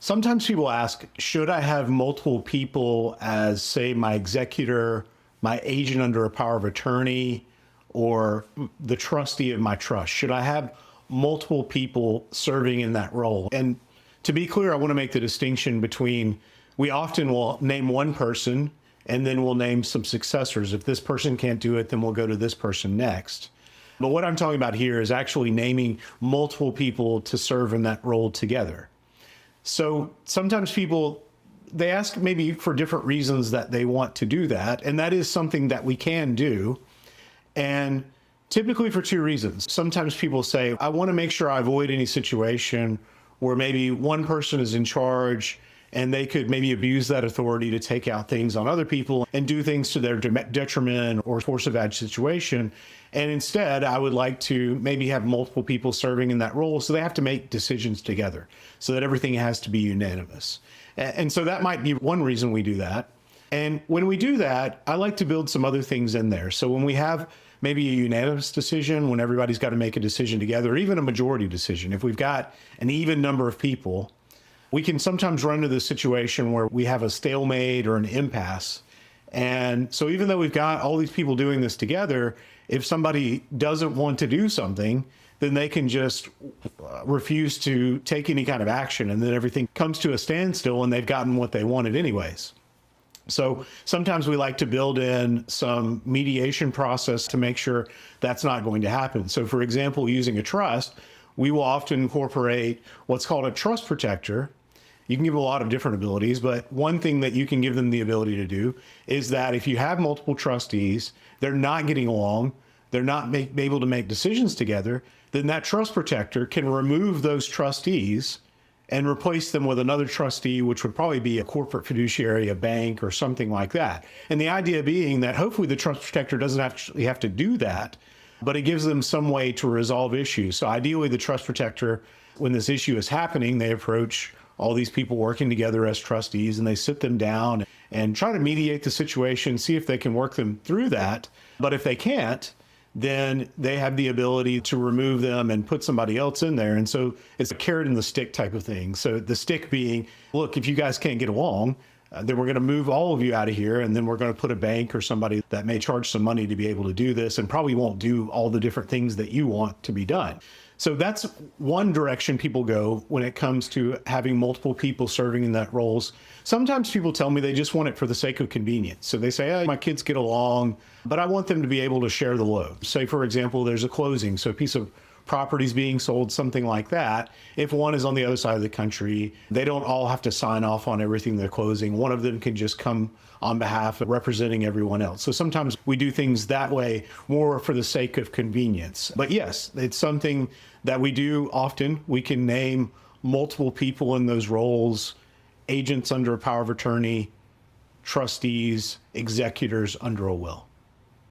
Sometimes people ask, should I have multiple people as, say, my executor, my agent under a power of attorney, or the trustee of my trust? Should I have multiple people serving in that role? And to be clear, I want to make the distinction between, we often will name one person and then we'll name some successors. If this person can't do it, then we'll go to this person next. But what I'm talking about here is actually naming multiple people to serve in that role together. So sometimes people, they ask maybe for different reasons that they want to do that. And that is something that we can do. And typically for two reasons. Sometimes people say, I want to make sure I avoid any situation where maybe one person is in charge and they could maybe abuse that authority to take out things on other people and do things to their detriment or force a bad situation. And instead, I would like to maybe have multiple people serving in that role, so they have to make decisions together so that everything has to be unanimous. And so that might be one reason we do that. And when we do that, I like to build some other things in there. So when we have maybe a unanimous decision, when everybody's got to make a decision together, or even a majority decision, if we've got an even number of people, we can sometimes run into the situation where we have a stalemate or an impasse. And so even though we've got all these people doing this together, if somebody doesn't want to do something, then they can just refuse to take any kind of action, and then everything comes to a standstill and they've gotten what they wanted anyways. So sometimes we like to build in some mediation process to make sure that's not going to happen. So for example, using a trust, we will often incorporate what's called a trust protector. You can give them a lot of different abilities, but one thing that you can give them the ability to do is that if you have multiple trustees, they're not getting along, they're not able to make decisions together, then that trust protector can remove those trustees and replace them with another trustee, which would probably be a corporate fiduciary, a bank, or something like that. And the idea being that hopefully the trust protector doesn't actually have to do that, but it gives them some way to resolve issues. So ideally, the trust protector, when this issue is happening, they approach all these people working together as trustees and they sit them down and try to mediate the situation, see if they can work them through that. But if they can't, then they have the ability to remove them and put somebody else in there. And so it's a carrot and the stick type of thing. So the stick being, look, if you guys can't get along, then we're going to move all of you out of here, and then we're going to put a bank or somebody that may charge some money to be able to do this and probably won't do all the different things that you want to be done. So that's one direction people go when it comes to having multiple people serving in that roles. Sometimes people tell me they just want it for the sake of convenience. So they say, my kids get along, but I want them to be able to share the load. Say, for example, there's a closing, so a piece of properties being sold, something like that. If one is on the other side of the country, they don't all have to sign off on everything they're closing. One of them can just come on behalf of representing everyone else. So sometimes we do things that way more for the sake of convenience. But yes, it's something that we do often. We can name multiple people in those roles: agents under a power of attorney, trustees, executors under a will.